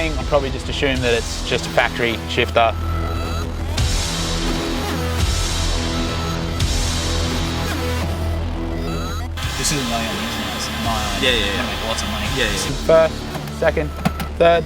saying, I'd probably just assume that it's just a factory shifter. This isn't my own, isn't it? It's my own. Yeah, yeah, I'm gonna make lots of money. Yeah, yeah. First, second, third.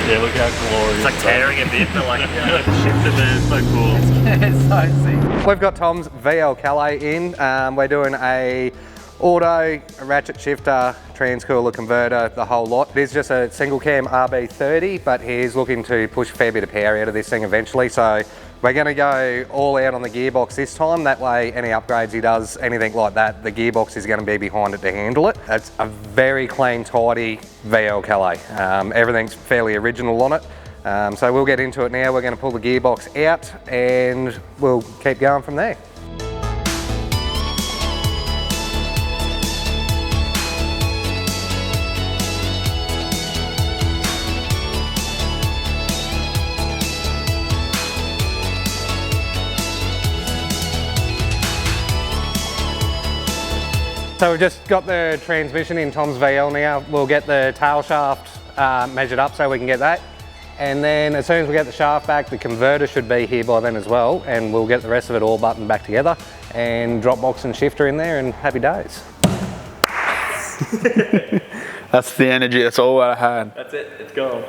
Yeah, look how glorious. It's like tearing a bit, but like the shifter there is so cool. It's so sick. We've got Tom's VL Calais in. We're doing a auto, a ratchet shifter, transcooler converter, the whole lot. It is just a single cam RB30, but he's looking to push a fair bit of power out of this thing eventually. So we're going to go all out on the gearbox this time. That way, any upgrades he does, anything like that, the gearbox is going to be behind it to handle it. It's a very clean, tidy VL Calais. Everything's fairly original on it. So we'll get into it now. We're going to pull the gearbox out and we'll keep going from there. So we've just got the transmission in Tom's VL now. We'll get the tail shaft measured up so we can get that. And then as soon as we get the shaft back, the converter should be here by then as well. And we'll get the rest of it all buttoned back together and drop box and shifter in there and happy days. That's the energy, that's all I had. That's it, it's gone.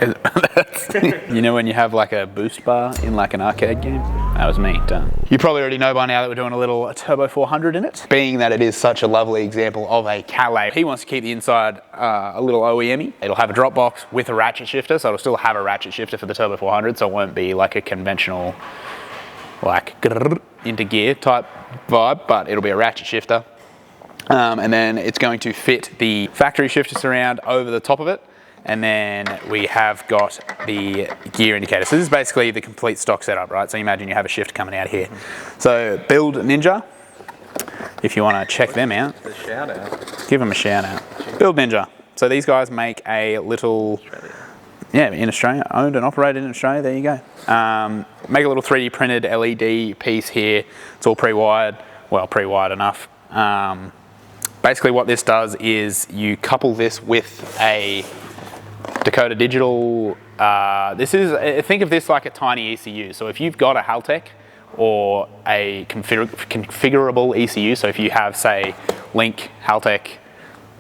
You know when you have like a boost bar in like an arcade game? That was me, done. You probably already know by now that we're doing a little Turbo 400 in it. Being that it is such a lovely example of a Calais, he wants to keep the inside a little OEM-y. It'll have a drop box with a ratchet shifter, so it'll still have a ratchet shifter for the Turbo 400, so it won't be like a conventional like into gear type vibe, but it'll be a ratchet shifter. And then it's going to fit the factory shifter surround over the top of it. And then we have got the gear indicator. So this is basically the complete stock setup, right? So you imagine you have a shifter coming out here. So Build Ninja, if you want to check them out. A shout out. Give them a shout out. Build Ninja. So these guys make a little, yeah, in Australia, owned and operated in Australia, there you go. Make a little 3D printed LED piece here. It's all pre-wired, well, pre-wired enough. Basically what this does is you couple this with a Dakota Digital, think of this like a tiny ECU. So if you've got a Haltech or a configurable ECU, so if you have say Link, Haltech,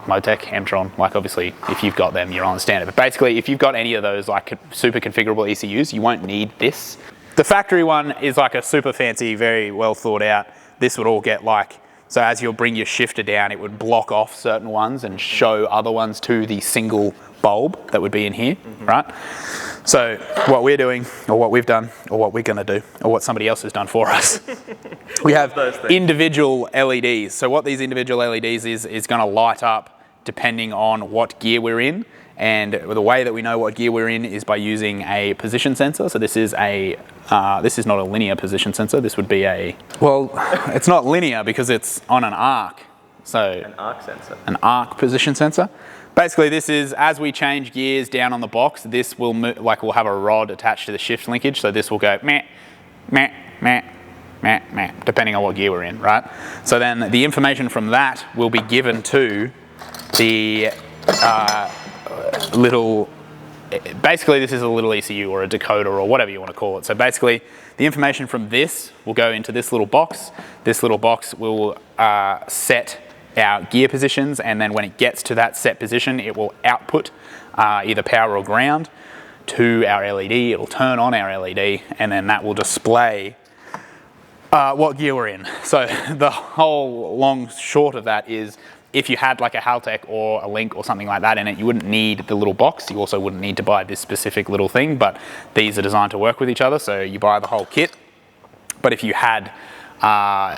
Motec, Mtron, like obviously if you've got them you'll understand it. But basically if you've got any of those like super configurable ECUs, you won't need this. The factory one is like a super fancy, very well thought out. This would all get like, so as you'll bring your shifter down, it would block off certain ones and show other ones to the single bulb that would be in here, right? So what we're doing, or what we've done, or what we're gonna do, or what somebody else has done for us, we have individual LEDs. So what these individual LEDs is gonna light up depending on what gear we're in. And the way that we know what gear we're in is by using a position sensor. So this is not a linear position sensor. This would be a, well, it's not linear because it's on an arc. So an arc sensor. An arc position sensor. Basically this is, as we change gears down on the box, this will we'll have a rod attached to the shift linkage. So this will go meh, meh, meh, meh, meh, depending on what gear we're in, right? So then the information from that will be given to the basically this is a little ECU or a decoder or whatever you want to call it. So basically the information from this will go into this little box. This little box will set our gear positions, and then when it gets to that set position it will output either power or ground to our LED. It'll turn on our LED and then that will display what gear we're in. So the whole long short of that is, if you had like a Haltech or a Link or something like that in it, you wouldn't need the little box. You also wouldn't need to buy this specific little thing, but these are designed to work with each other, so you buy the whole kit. But if you had,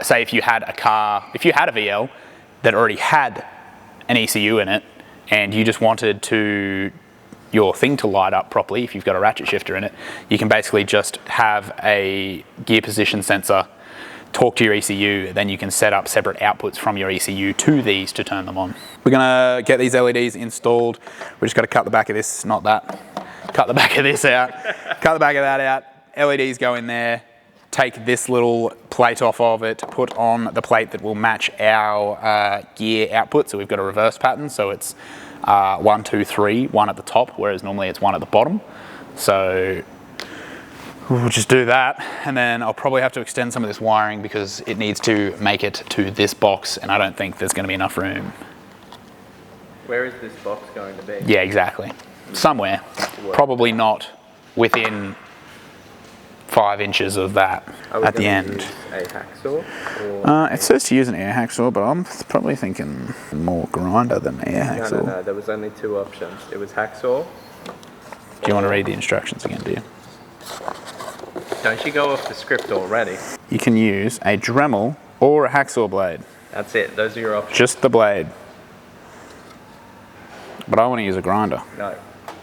say if you had a car, if you had a VL that already had an ECU in it, and you just wanted your thing to light up properly, if you've got a ratchet shifter in it, you can basically just have a gear position sensor talk to your ECU, then you can set up separate outputs from your ECU to these to turn them on. We're gonna get these LEDs installed. We just gotta cut the back of this, not that. Cut the back of this out, cut the back of that out. LEDs go in there, take this little plate off of it, put on the plate that will match our gear output. So we've got a reverse pattern, so it's 1, 2, 3, 1 at the top, whereas normally it's 1 at the bottom. So we'll just do that, and then I'll probably have to extend some of this wiring because it needs to make it to this box, and I don't think there's going to be enough room. Where is this box going to be? Yeah, exactly. Somewhere. Probably not within 5 inches of that at the end. Use a hacksaw? Or It says to use an air hacksaw, but I'm probably thinking more grinder than air hacksaw. No, there was only 2 options. It was hacksaw. Do you want to read the instructions again, do you? Don't you go off the script already? You can use a Dremel or a hacksaw blade. That's it, those are your options. Just the blade. But I want to use a grinder. No.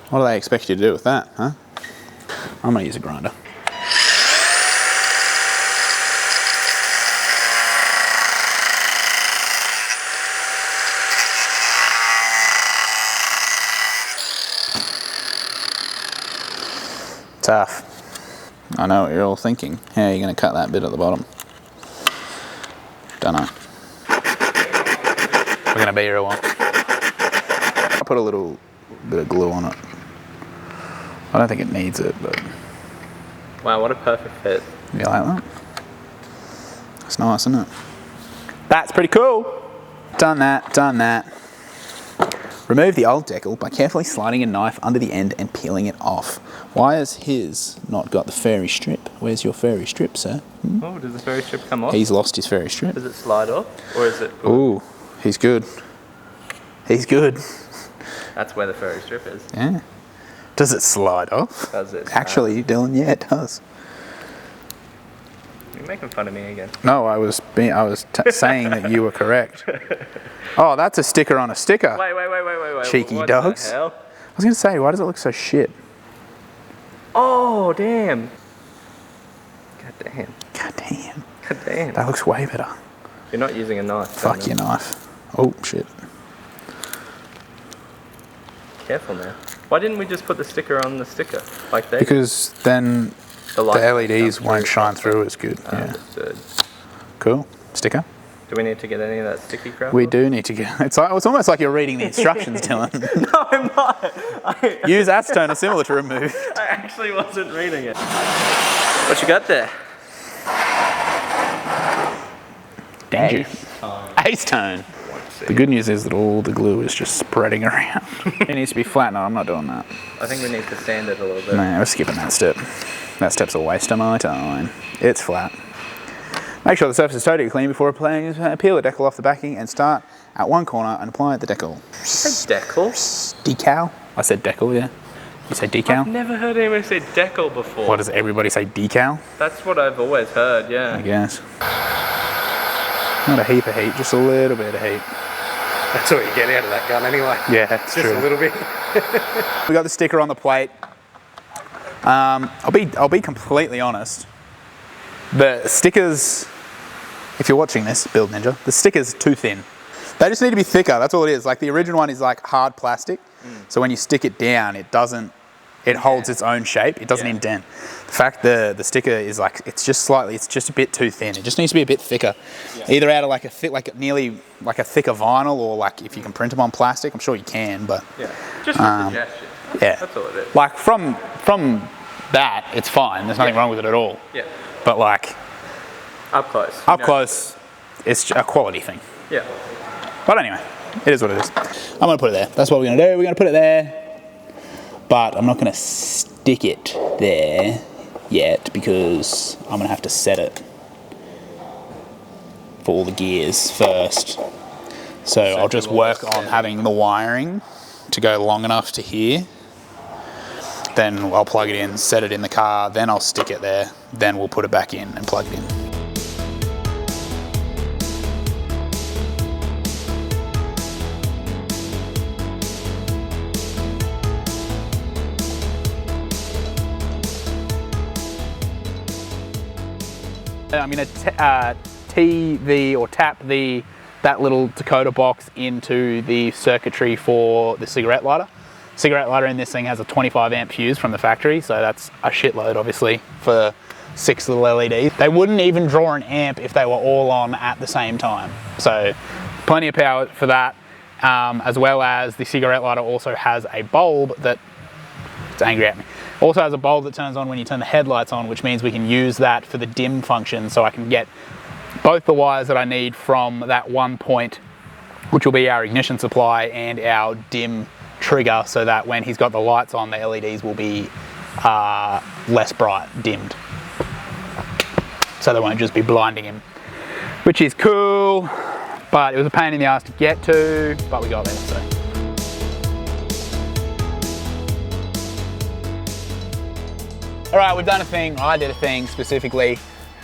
What do they expect you to do with that, huh? I'm going to use a grinder. Tough. I know what you're all thinking. How are you going to cut that bit at the bottom? Don't know. We're going to be here a while. I'll put a little bit of glue on it. I don't think it needs it, but... Wow, what a perfect fit. You like that? It's nice, isn't it? That's pretty cool. Done that, done that. Remove the old decal by carefully sliding a knife under the end and peeling it off. Why has his not got the furry strip? Where's your furry strip, sir? Oh, does the furry strip come off? He's lost his furry strip. Does it slide off, or is it... Ooh, he's good. He's good. That's where the furry strip is. Yeah. Does it slide off? Does it? Actually, Dylan, yeah, it does. You're making fun of me again. No, I was saying that you were correct. Oh, that's a sticker on a sticker. Wait. Cheeky what dogs. The hell? I was going to say, why does it look so shit? Oh, damn. God damn. God damn. God damn. That looks way better. You're not using a knife. Fuck your knife. Oh, shit. Careful now. Why didn't we just put the sticker on the sticker? Like they Because then the light LEDs comes won't through. shine through as good. Yeah. Understood. Cool. Sticker. Do we need to get any of that sticky crap We off? do need to get... It's almost like you're reading the instructions, Dylan. No, I'm not. Use acetone or similar to remove. I actually wasn't reading it. What you got there? Danger. Acetone. The good news is that all the glue is just spreading around. It needs to be flat. No, I'm not doing that. I think we need to sand it a little bit. No, we're skipping that step. That step's a waste of my time. It's flat. Make sure the surface is totally clean before applying. Peel the decal off the backing and start at one corner and apply the decal. Say decal? Decal? I said decal, yeah. You say decal? I've never heard anyone say decal before. What does everybody say, decal? That's what I've always heard, yeah. I guess. Not a heap of heat, just a little bit of heat. That's what you get out of that gun anyway. Yeah, it's Just true. a little bit. We got the sticker on the plate. I'll be completely honest. The stickers, if you're watching this, Build Ninja, the sticker's too thin. They just need to be thicker, that's all it is. Like the original one is like hard plastic, so when you stick it down, it doesn't, it holds its own shape, it doesn't indent. The fact the sticker is like, it's just a bit too thin. It just needs to be a bit thicker. Either out of like a thick, nearly like a thicker vinyl, or like if you can print them on plastic, I'm sure you can, but. Yeah, just a suggestion. Yeah. That's all it is. Like from that, it's fine, there's nothing wrong with it at all. Yeah. But like, Up close. up close, it's a quality thing. Yeah. But anyway, it is what it is. I'm gonna put it there. That's what we're gonna do. We're gonna put it there, but I'm not gonna stick it there yet because I'm gonna have to set it for all the gears first. So I'll just work on having the wiring to go long enough to here. Then I'll plug it in, set it in the car, then I'll stick it there, then we'll put it back in and plug it in. I'm going to TV or tap that little decoder box into the circuitry for the cigarette lighter. Cigarette lighter in this thing has a 25 amp fuse from the factory, so that's a shitload obviously for 6 little LEDs. They wouldn't even draw an amp if they were all on at the same time. So plenty of power for that, as well as the cigarette lighter also has a bulb that, it's angry at me, also has a bulb that turns on when you turn the headlights on, which means we can use that for the dim function, so I can get both the wires that I need from that one point, which will be our ignition supply, and our dim trigger, so that when he's got the lights on, the LEDs will be less bright, dimmed. So they won't just be blinding him, which is cool, but it was a pain in the ass to get to, but we got there, so. All right, we've done a thing, I did a thing specifically.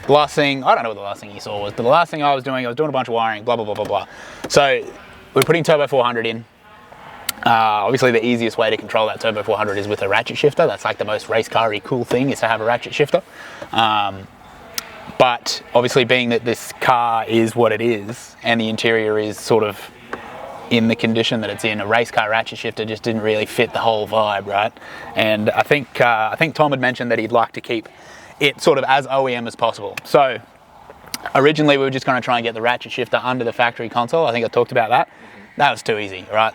The last thing, I don't know what the last thing you saw was, but the last thing I was doing a bunch of wiring, blah, blah, blah, blah, blah. So we're putting Turbo 400 in. Obviously the easiest way to control that Turbo 400 is with a ratchet shifter. That's like the most race car-y cool thing, is to have a ratchet shifter. But obviously being that this car is what it is, and the interior is sort of in the condition that it's in, a race car ratchet shifter just didn't really fit the whole vibe, right? And I think Tom had mentioned that he'd like to keep it sort of as OEM as possible. So originally we were just going to try and get the ratchet shifter under the factory console. I think I talked about that. That was too easy, right?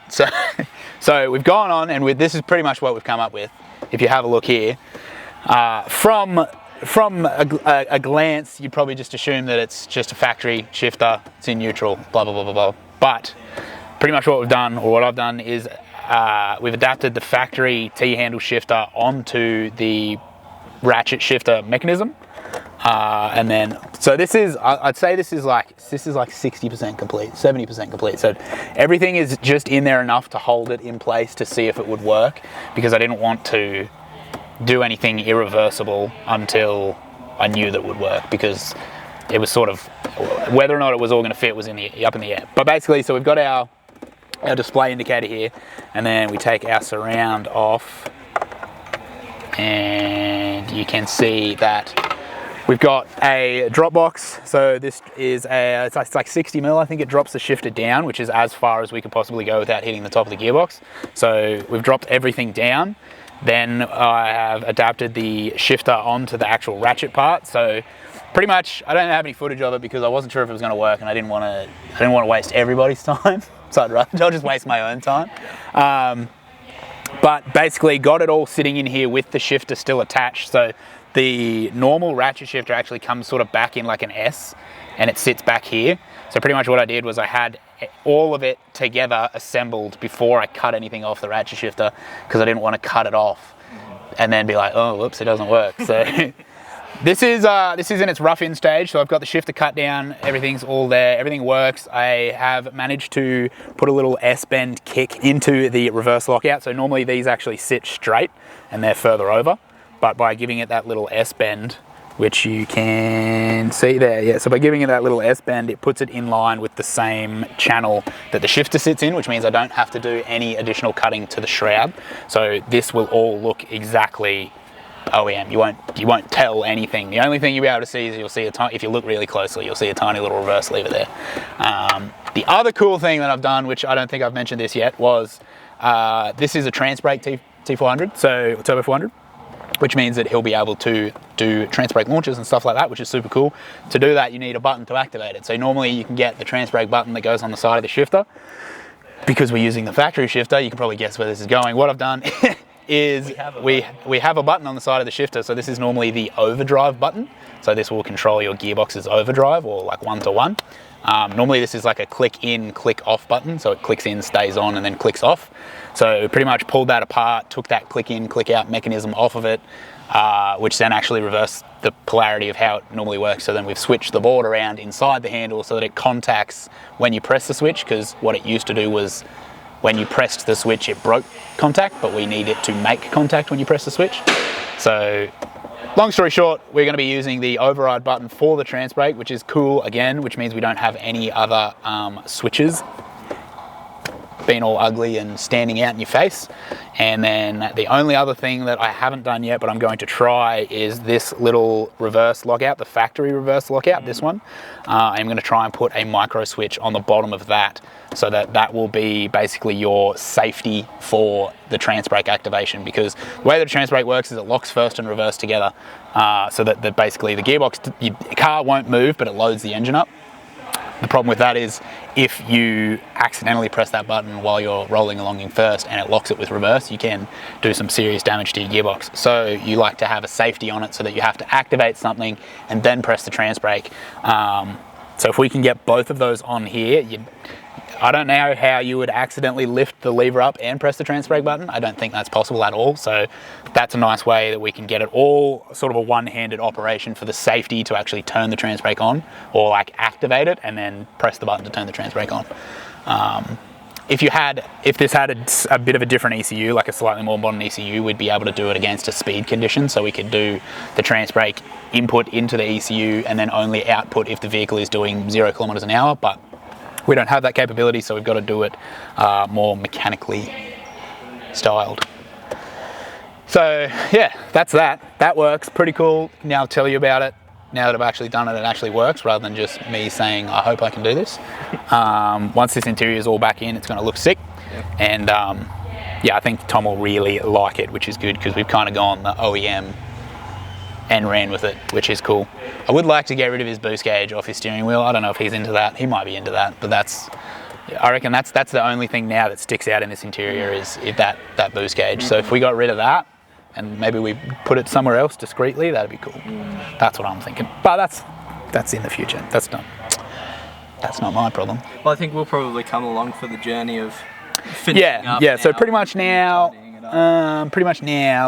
So we've gone on, and this is pretty much what we've come up with. If you have a look here, from a glance, you'd probably just assume that it's just a factory shifter, it's in neutral, blah, blah, blah, blah, blah. But pretty much what we've done, or what I've done, is we've adapted the factory T-handle shifter onto the ratchet shifter mechanism. And then, so this is, I'd say this is like 60% complete, 70% complete. So everything is just in there enough to hold it in place to see if it would work, because I didn't want to do anything irreversible until I knew that would work, because it was sort of, whether or not it was all going to fit was up in the air. But basically, so we've got our display indicator here, and then we take our surround off, and you can see that we've got a drop box. So this is it's like 60 mil, I think it drops the shifter down, which is as far as we could possibly go without hitting the top of the gearbox. So we've dropped everything down. Then I have adapted the shifter onto the actual ratchet part. So pretty much, I don't have any footage of it because I wasn't sure if it was going to work, and I didn't want to waste everybody's time. So I'll just waste my own time. But basically got it all sitting in here with the shifter still attached. So the normal ratchet shifter actually comes sort of back in like an S, and it sits back here. So pretty much what I did was I had all of it together assembled before I cut anything off the ratchet shifter, because I didn't want to cut it off and then be like, oh, whoops, it doesn't work. So this is in its rough-in stage. So I've got the shifter cut down, everything's all there, everything works. I have managed to put a little S-bend kick into the reverse lockout. So normally these actually sit straight and they're further over, but by giving it that little S-bend, which you can see there, yeah, so by giving it that little S-bend, it puts it in line with the same channel that the shifter sits in, which means I don't have to do any additional cutting to the shroud. So this will all look exactly OEM. You won't tell anything. The only thing you'll be able to see is if you look really closely, you'll see a tiny little reverse lever there. The other cool thing that I've done, which I don't think I've mentioned this yet, was this is a transbrake T400, so Turbo 400, which means that he'll be able to do transbrake launches and stuff like that, which is super cool. To do that, you need a button to activate it. So normally you can get the transbrake button that goes on the side of the shifter. Because we're using the factory shifter, you can probably guess where this is going. What I've done is we have a button on the side of the shifter. So this is normally the overdrive button. So this will control your gearbox's overdrive, or like 1-to-1. Normally this is like a click in, click off button. So it clicks in, stays on, and then clicks off. So pretty much pulled that apart, took that click in, click out mechanism off of it, which then actually reversed the polarity of how it normally works. So then we've switched the board around inside the handle so that it contacts when you press the switch, because what it used to do was when you pressed the switch, it broke contact, but we need it to make contact when you press the switch. So long story short, we're going to be using the override button for the transbrake, which is cool again, which means we don't have any other switches been all ugly and standing out in your face. And then the only other thing that I haven't done yet, but I'm going to try, is this little reverse lockout, the factory reverse lockout, this one. I'm going to try and put a micro switch on the bottom of that, so that will be basically your safety for the transbrake activation, because the way that a transbrake works is it locks first and reverse together, so that basically the gearbox, your car won't move, but it loads the engine up. The problem with that is if you accidentally press that button while you're rolling along in first and it locks it with reverse, you can do some serious damage to your gearbox. So you like to have a safety on it so that you have to activate something and then press the transbrake. So if we can get both of those on here, I don't know how you would accidentally lift the lever up and press the transbrake button. I don't think that's possible at all. So that's a nice way that we can get it all sort of a one-handed operation for the safety to actually turn the transbrake on, or like activate it and then press the button to turn the transbrake on. If this had a bit of a different ECU, like a slightly more modern ECU, we'd be able to do it against a speed condition. So we could do the transbrake input into the ECU and then only output if the vehicle is doing 0 kilometers an hour. But we don't have that capability, so we've got to do it more mechanically styled. So yeah, that's that. That works, pretty cool. Now I'll tell you about it. Now that I've actually done it, it actually works, rather than just me saying, I hope I can do this. Once this interior is all back in, it's going to look sick. Yep. And yeah, I think Tom will really like it, which is good, because we've kind of gone the OEM and ran with it, which is cool. I would like to get rid of his boost gauge off his steering wheel. I don't know if he's into that. He might be into that, but I reckon that's the only thing now that sticks out in this interior is that boost gauge. So if we got rid of that and maybe we put it somewhere else discreetly, that'd be cool. That's what I'm thinking. But that's in the future. That's not my problem. Well, I think we'll probably come along for the journey of finishing up. Yeah. So pretty much now,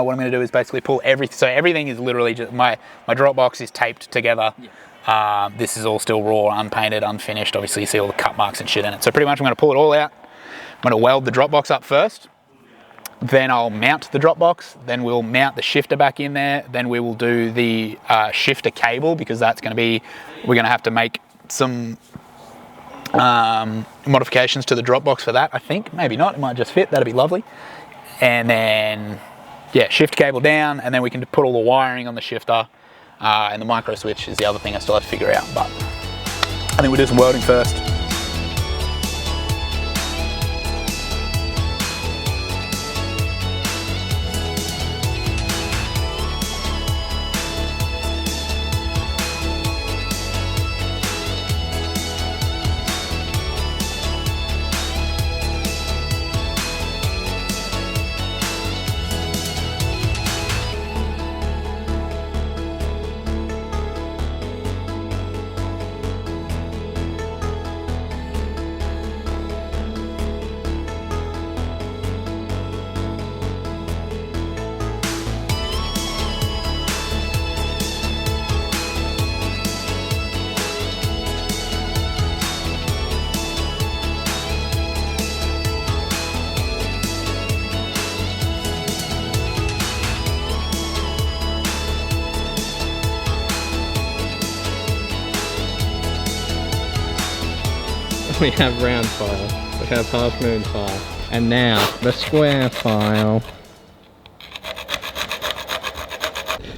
what I'm going to do is basically pull everything. So everything is literally just my drop box is taped together. Yeah. This is all still raw, unpainted, unfinished. Obviously, you see all the cut marks and shit in it. So pretty much, I'm going to pull it all out. I'm going to weld the drop box up first. Then I'll mount the drop box. Then we'll mount the shifter back in there. Then we will do the shifter cable, because that's going to be, we're going to have to make some modifications to the drop box for that. I think maybe not. It might just fit. That'd be lovely. And then, yeah, shift cable down, and then we can put all the wiring on the shifter, and the micro switch is the other thing I still have to figure out, but I think we'll do some welding first. We have round file, we have half moon file, and now the square file.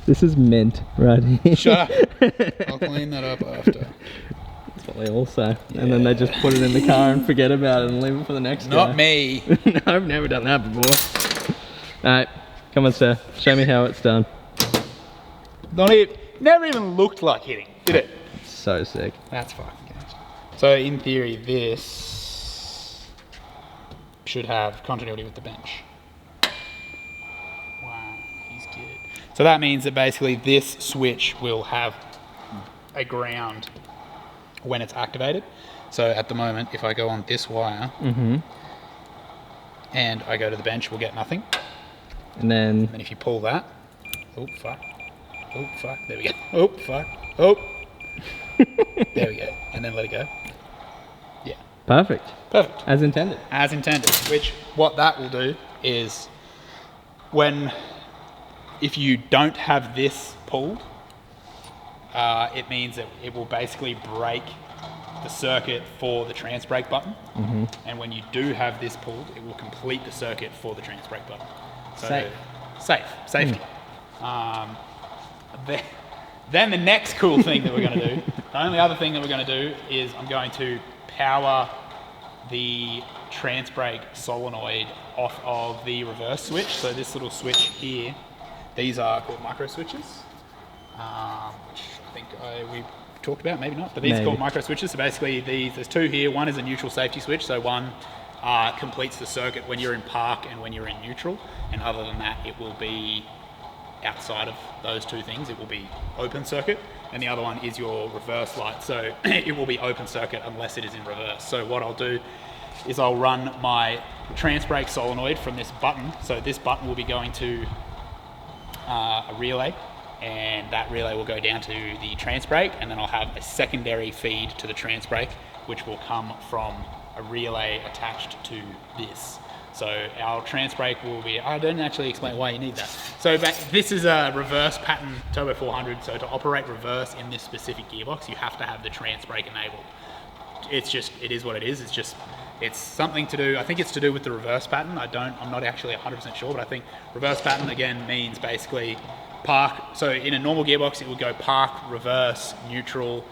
This is mint right here. Shut up. I'll clean that up after. That's what they all say. Yeah. And then they just put it in the car and forget about it and leave it for the next guy. Not me. No, I've never done that before. Alright, come on sir, show me how it's done. Never even looked like hitting, did it? So sick. That's fucking good. So in theory, this should have continuity with the bench. Wow, he's good. So that means that basically this switch will have a ground when it's activated. So at the moment, if I go on this wire and I go to the bench, we'll get nothing. And then if you pull that, oh fuck, there we go. Oh fuck, oh. There we go, and then let it go. Yeah. Perfect. As intended. Which, what that will do is, if you don't have this pulled, it means that it will basically break the circuit for the transbrake button. And when you do have this pulled, it will complete the circuit for the transbrake button. So safety. Then the next cool thing that we're going to do, the only other thing that we're going to do is I'm going to power the transbrake solenoid off of the reverse switch. So this little switch here, these are called micro switches, which I think we talked about, maybe not, but these are called micro switches. So basically there's two here. One is a neutral safety switch, so one completes the circuit when you're in park and when you're in neutral, and other than that it will be outside of those two things, it will be open circuit, and the other one is your reverse light, so it will be open circuit unless it is in reverse. So what I'll do is I'll run my transbrake solenoid from this button. So this button will be going to a relay, and that relay will go down to the transbrake, and then I'll have a secondary feed to the transbrake, which will come from a relay attached to this. So our transbrake will be, I didn't actually explain why you need that. So this is a reverse pattern Turbo 400, so to operate reverse in this specific gearbox, you have to have the transbrake enabled. It is what it is, it's something to do, I think it's to do with the reverse pattern. I'm not actually 100% sure, but I think reverse pattern again means basically park. So in a normal gearbox, it would go park, reverse, neutral,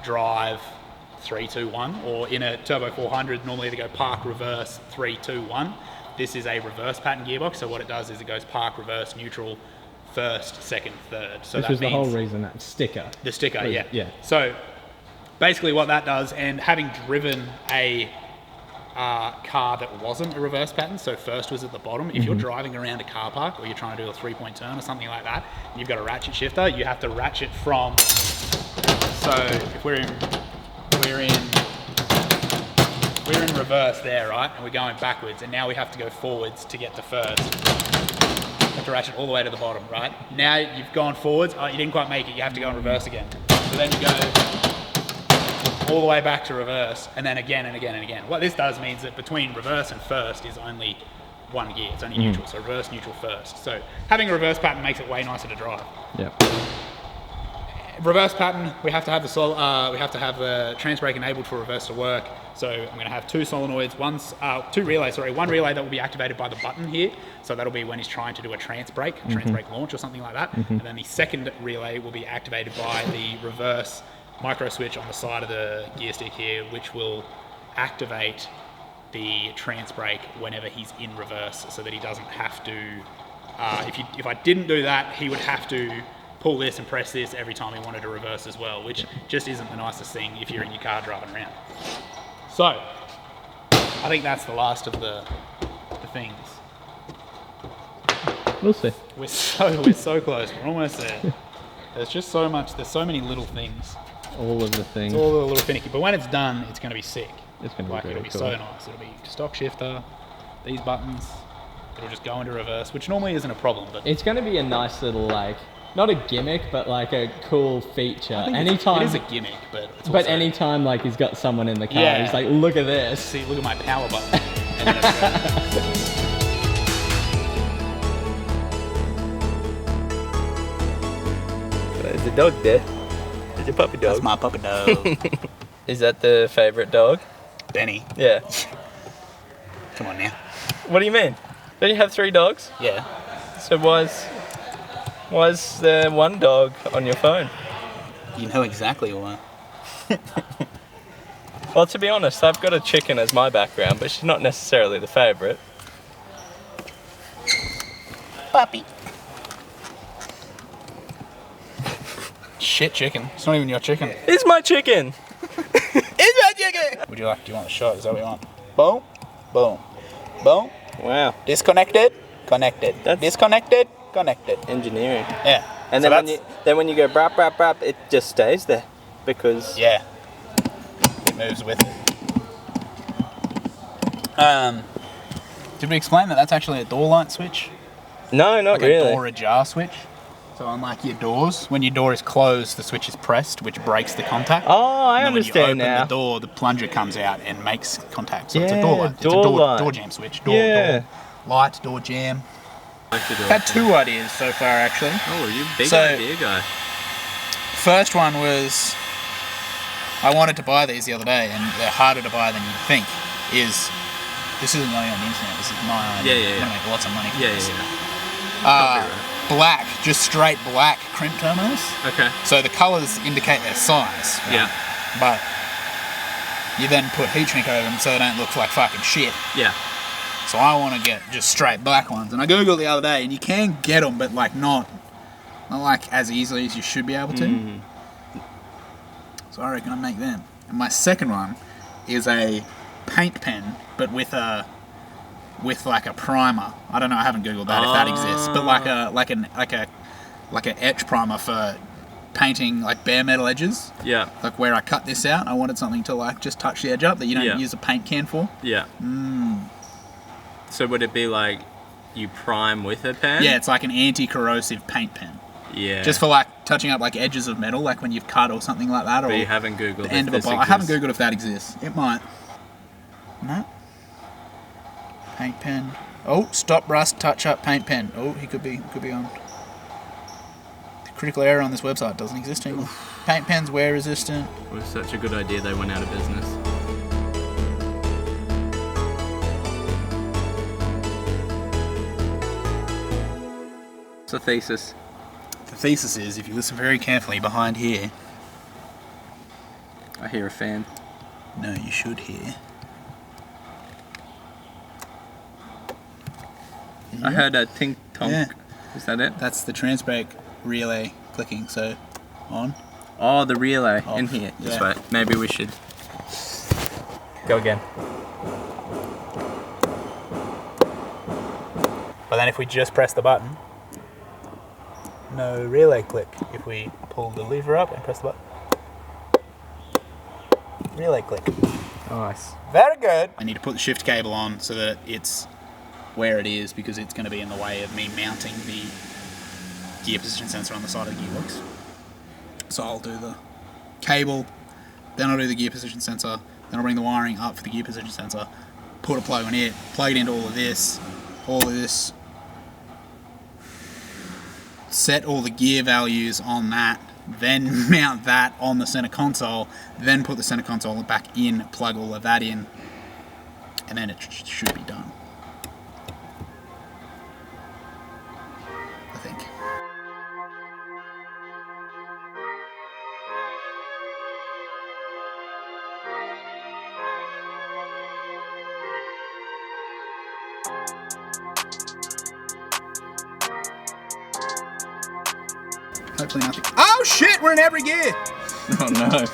drive, 3, 2, 1, or in a Turbo 400, normally they go park, reverse, 3, 2, 1. This is a reverse pattern gearbox, so what it does is it goes park, reverse, neutral, first, second, third. So Which was the whole reason that sticker. The sticker, was, yeah. So basically what that does, and having driven a car that wasn't a reverse pattern, so first was at the bottom, if you're driving around a car park or you're trying to do a 3-point turn or something like that, and you've got a ratchet shifter, you have to ratchet from, so if we're in reverse there, right? And we're going backwards, and now we have to go forwards to get to first. You have to ratchet all the way to the bottom, right? Now you've gone forwards, you didn't quite make it, you have to go in reverse again. So then you go all the way back to reverse, and then again and again and again. What this does means that between reverse and first is only one gear, it's only neutral, so reverse, neutral, first. So having a reverse pattern makes it way nicer to drive. Yeah. Reverse pattern, we have to have the transbrake enabled for reverse to work. So I'm going to have two solenoids, two relays, one relay that will be activated by the button here. So that'll be when he's trying to do a transbrake launch or something like that. And then the second relay will be activated by the reverse micro switch on the side of the gear stick here, which will activate the transbrake whenever he's in reverse, so that he doesn't have to, if I didn't do that, he would have to pull this and press this every time he wanted to reverse as well, which just isn't the nicest thing if you're in your car driving around. So, I think that's the last of the things. We'll see. We're so close, we're almost there. There's just so much, there's so many little things. All of the things. It's all a little finicky, but when it's done, it's going to be sick. It's going to be it'll be cool. so nice. It'll be stock shifter, these buttons, it'll just go into reverse, which normally isn't a problem, but it's going to be a nice little, like, not a gimmick, but like a cool feature. Anytime it is a gimmick, but it's also, anytime like he's got someone in the car, he's like, look at this. See, look at my power button. And then There's a dog there. There's a puppy dog. That's my puppy dog. Is that the favourite dog? Benny. Yeah. Come on now. What do you mean? Don't you have 3 dogs? Yeah. So why's there one dog on your phone? You know exactly why. Well, to be honest, I've got a chicken as my background, but she's not necessarily the favourite. Puppy. Shit chicken. It's not even your chicken. It's my chicken! It's my chicken! Do you want the shot? Is that what you want? Boom. Boom. Boom. Wow. Disconnected. Connected. Disconnected. Connected. Engineering. Yeah. And so then when you go brap brap brap, it just stays there because yeah, it moves with it. Did we explain that that's actually a door light switch? No, not like really. A door ajar switch. So unlike your doors, when your door is closed, the switch is pressed, which breaks the contact. Oh, I understand now. When you open the door, the plunger comes out and makes contact. So it's a door light. It's a door jam switch. Door light, door jam. I've had 2 ideas so far, actually. Oh, you're a big idea guy. First one was I wanted to buy these the other day, and they're harder to buy than you'd think. This isn't going on the internet. This is my idea. Yeah. I'm gonna make lots of money. Yeah. Black, just straight black crimp terminals. Okay. So the colours indicate their size. Right? Yeah. But you then put heat shrink over them so they don't look like fucking shit. Yeah. So I want to get just straight black ones. And I googled the other day, and you can get them, but like not like as easily as you should be able to. Mm. So I reckon I make them. And my second one is a paint pen, but with like a primer. I don't know. I haven't googled that if that exists, but like an etch primer for painting like bare metal edges. Yeah. Like where I cut this out, I wanted something to like just touch the edge up that you don't use a paint can for. Yeah. So would it be like you prime with a pen? Yeah, it's like an anti-corrosive paint pen. Yeah. Just for like touching up like edges of metal, like when you've cut or something like that. Or but you haven't googled the end of a bolt. I haven't googled if that exists. It might. No. Paint pen. Oh, stop rust touch up paint pen. Oh, he could be on. The critical error on this website doesn't exist anymore. Paint pens wear resistant. It was such a good idea they went out of business. What's the thesis? The thesis is, if you listen very carefully behind here. I hear a fan. No, you should hear. I heard a tink tonk. Yeah. Is that it? That's the transbrake relay clicking. So, on. Oh, the relay in Off. here. Just Yeah. wait. Maybe we should go again. But then if we just press the button, no relay click. If we pull the lever up and press the button, relay click. Nice. Very good. I need to put the shift cable on so that it's where it is, because it's going to be in the way of me mounting the gear position sensor on the side of the gearbox. So I'll do the cable, then I'll do the gear position sensor, then I'll bring the wiring up for the gear position sensor, put a plug in it, plug it into all of this, set all the gear values on that, then mount that on the center console, then put the center console back in, plug all of that in, and then it should be done. I think. Hopefully nothing. Oh shit, we're in every gear! Oh no.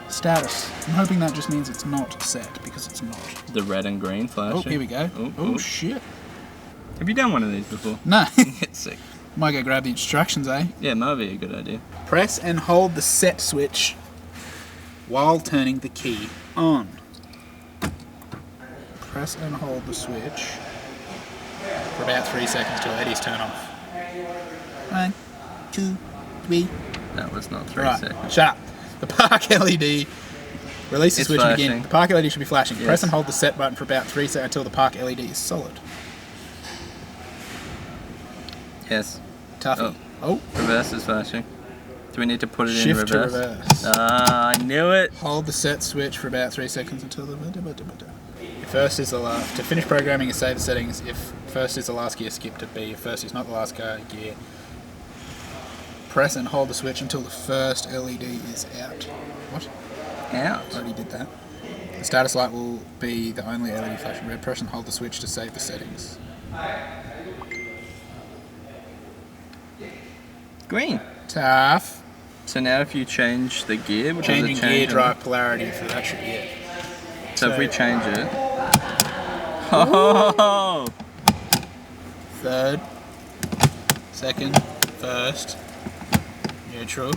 Status. I'm hoping that just means it's not set, because it's not. The red and green flashing. Oh, here we go. Oh, Oh oh. shit. Have you done one of these before? No. It's sick. Might go grab the instructions, eh? Yeah, might be a good idea. Press and hold the set switch while turning the key on. Press and hold the switch for about 3 seconds till LEDs turn off. 1, 2, 3. That was not 3 Right, seconds. shut up. The park LED. Release the It's switch and begin. flashing. The park LED should be flashing. Yes. Press and hold the set button for about 3 seconds until the park LED is solid. Yes. Toughy. Oh. Reverse is flashing. Do we need to put it Shift in to reverse? reverse. Ah, I knew it. Hold the set switch for about 3 seconds until the... If first is the last... To finish programming and save the settings, if first is the last gear, skip to B. If first is not the last gear, press and hold the switch until the first LED is out. What? Out. Already did that. The status light will be the only LED flashing red. Press and hold the switch to save the settings. Green. Tough. So now if you change the gear, does it Changing change gear it? drive polarity for that should be it. So if we change it. Oh! Third, second, first, neutral.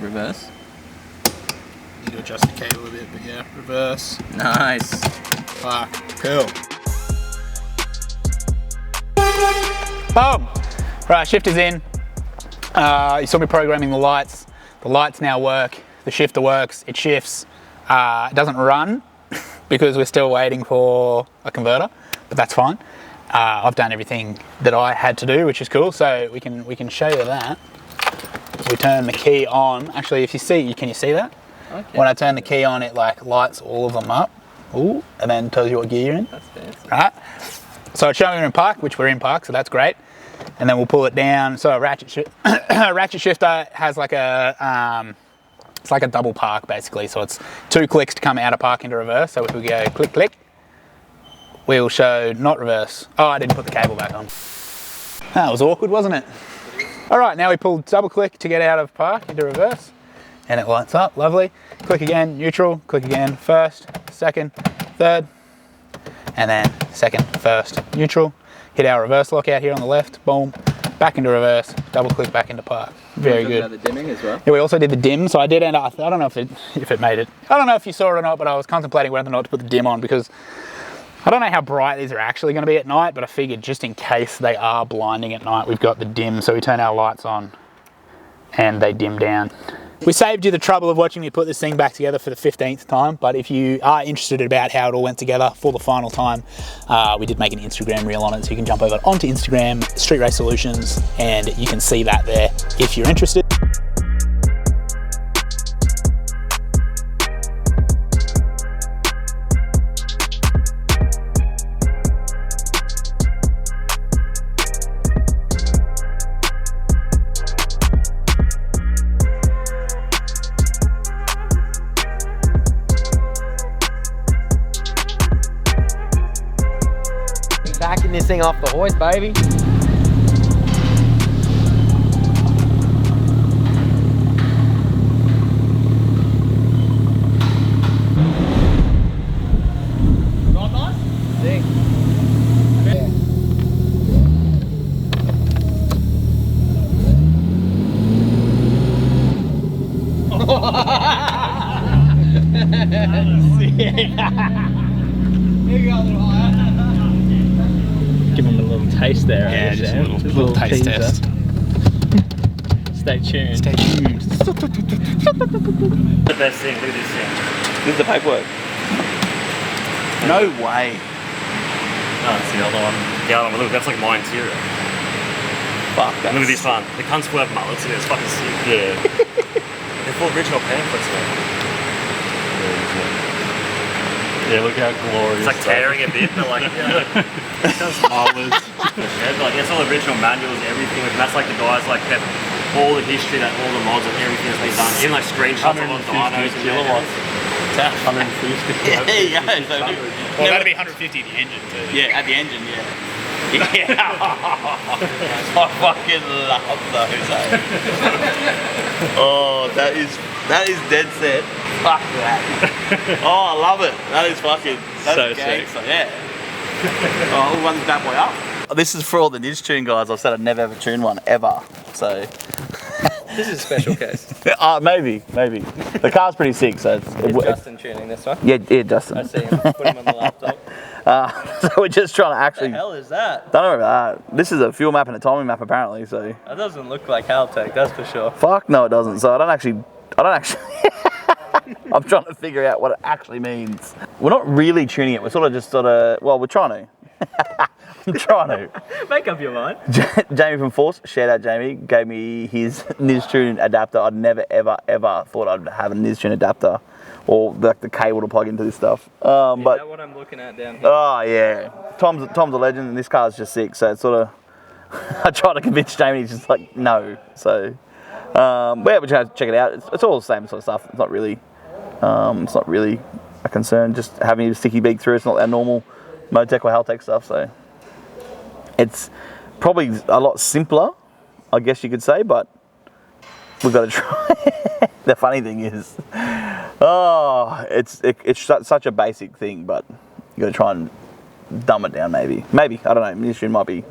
Reverse. Need to adjust the cable a bit, but yeah, reverse. Nice. Fuck. Cool. Boom! Right, shifter's in. You saw me programming the lights. The lights now work. The shifter works. It shifts. It doesn't run because we're still waiting for a converter, but that's fine. I've done everything that I had to do, which is cool. So we can show you that. We turn the key on. Actually, if you see, can you see that? Okay. When I turn the key on, it like lights all of them up. Ooh, and then tells you what gear you're in. That's fancy. Right. So it's showing we're in park, which we're in park, so that's great. And then we'll pull it down. So a ratchet shifter has like a, it's like a double park basically. So it's 2 clicks to come out of park into reverse. So if we go click, click, we'll show not reverse. Oh, I didn't put the cable back on. That was awkward, wasn't it? All right, now we pull double click to get out of park into reverse. And it lights up, lovely. Click again, neutral, click again, first, second, third, and then second, first, neutral. Hit our reverse lock out here on the left, boom, back into reverse, double click back into park. Very good. The dimming as well. Yeah, we also did the dim, so I did end up, I don't know if it made it. I don't know if you saw it or not, but I was contemplating whether or not to put the dim on because I don't know how bright these are actually going to be at night, but I figured just in case they are blinding at night, we've got the dim, so we turn our lights on and they dim down. We saved you the trouble of watching me put this thing back together for the 15th time, but if you are interested about how it all went together for the final time, we did make an Instagram reel on it, so you can jump over onto Instagram, Street Race Solutions, and you can see that there if you're interested. Backing this thing off the hoist, baby. Not nice? Sick. Give them a little taste there. Yeah, just a little taste teaser. test. Stay tuned. Stay tuned. The best thing, look at this thing. This is the paperwork. No way. No, it's the other one. The other one, look, that's like my interior. Fuck, Look at this one. The cunts will have mullets in it, it's fucking sick. Yeah. They're full original pamphlets, man. Yeah, look how glorious. It's like tearing a bit, but like, yeah. Just hours. Yeah, like, it's all original manuals, everything. Like, that's like the guys like kept all the history, that all the mods and everything that's been done. Even like screenshots of on dynos and kilowatts. 150. Yeah, so Well, that'd be 150 at the engine too. yeah, at the engine, yeah. Yeah. I fucking love those. Oh, that is dead set. Fuck that. Oh, I love it. That is fucking So sick. Yeah. Oh, we'll run this bad boy up. This is for all the Niz tune guys. I've said I'd never ever tune one ever. So This is a special case. maybe. The car's pretty sick, so Is Justin tuning this one? yeah, Justin. I see him. Put him on the laptop. So we're just trying to What actually. the hell is that? Don't know about that. This is a fuel map and a timing map apparently. So That doesn't look like Haltech, that's for sure. fuck no, it doesn't. So I don't actually. I'm trying to figure out what it actually means. We're not really tuning it. We're well, we're trying to. I'm trying to. Make up your mind. Jamie from Force, shout out Jamie, gave me his Niz tune adapter. I'd never ever thought I'd have a Niz tune adapter or the cable to plug into this stuff. Is But that what I'm looking at down here? oh yeah, Tom's a legend, and this car's just sick. So it's sort of. I tried to convince Jamie, he's just like no. So yeah, we're trying to check it out. It's all the same sort of stuff. It's not really a concern. Just having a sticky beak through. It's not our normal Motec or Haltech stuff. So it's probably a lot simpler, I guess you could say, but we've got to try. The funny thing is, it's such a basic thing, but you got to try and dumb it down. Maybe I don't know. Ministry might be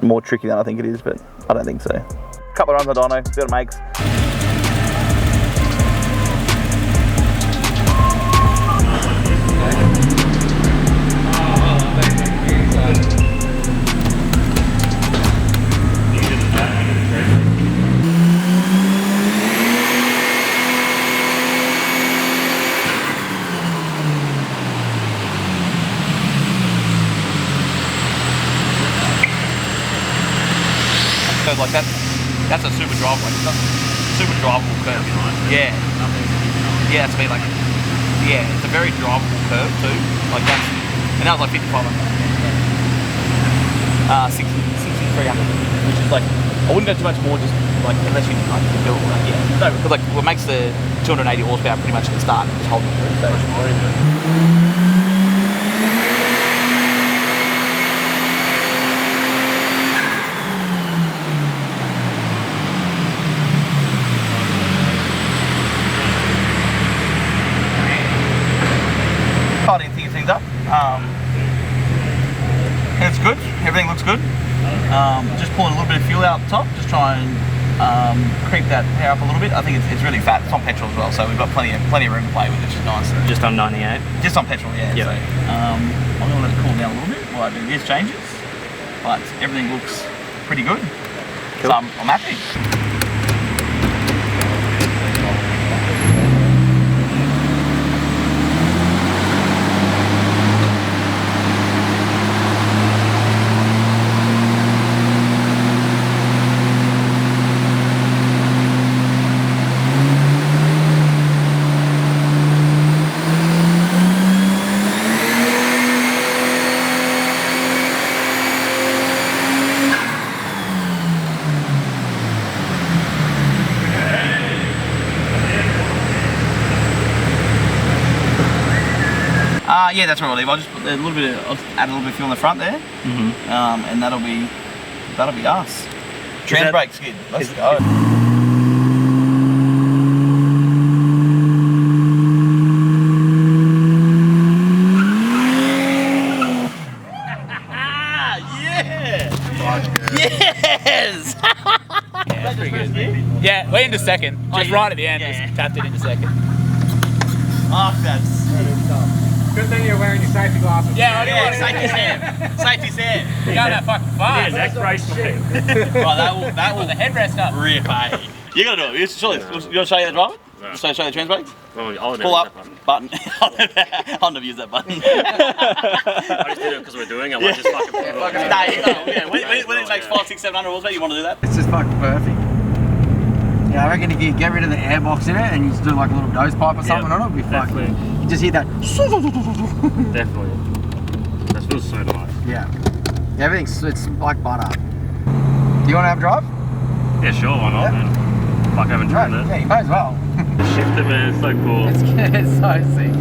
more tricky than I think it is, but I don't think so. Couple of runs on dyno, see what it makes. So like that's a super driveway. Super drivable curve. Yeah. yeah, it's been like, yeah, it's a very drivable curve too. Like that's, and that was like 5500. 6300, which is like, I wouldn't go too much more, just like unless you like build like, yeah, no, because like what makes the 280 horsepower pretty much at the start, just holding it through. So. Starting things up. It's good. Everything looks good. Just pulling a little bit of fuel out the top. Just try and creep that power up a little bit. I think it's really fat. It's on petrol as well, so we've got plenty of room to play with, which is nice. Just on 98. Just on petrol, yeah. Yep. So, I'm going to let it cool down a little bit while I do these changes. But everything looks pretty good. Cool. So I'm happy. Yeah, that's where I'll leave. I'll just put a little bit. I'll add a little bit of fuel in the front there, and that'll be us. Transbrake skid. Let's go. Yes! That's pretty good. Yeah, way into second. Just right at the end, just tapped it into second. Oh, that's Good thing you're wearing your safety glasses. Yeah, I do want safety Sam. Safety Sam. You're going that fucking fast. Yeah, next race, mate. Right, that will The headrest up. rip, eh? You gotta do it. You want to show you the driver? Yeah. Show you the transbrake? Oh, I'll never Pull use up that button. I'll never use that button. I just did it because we're doing it. I might just fucking put it on. When it takes 500, 600, 700 horsepower, you want to do that? It's just fucking perfect. Yeah, I reckon if you get rid of the airbox in it and you just do like a little dose pipe or something on it, it'd be fucking. definitely. You just hear that. Definitely. That feels so nice. Yeah. It's like butter. Do you want to have a drive? Yeah, sure, why not, man? Fuck, I haven't driven it. Yeah, you may as well. The shifter, man, it's so cool. It's so sick.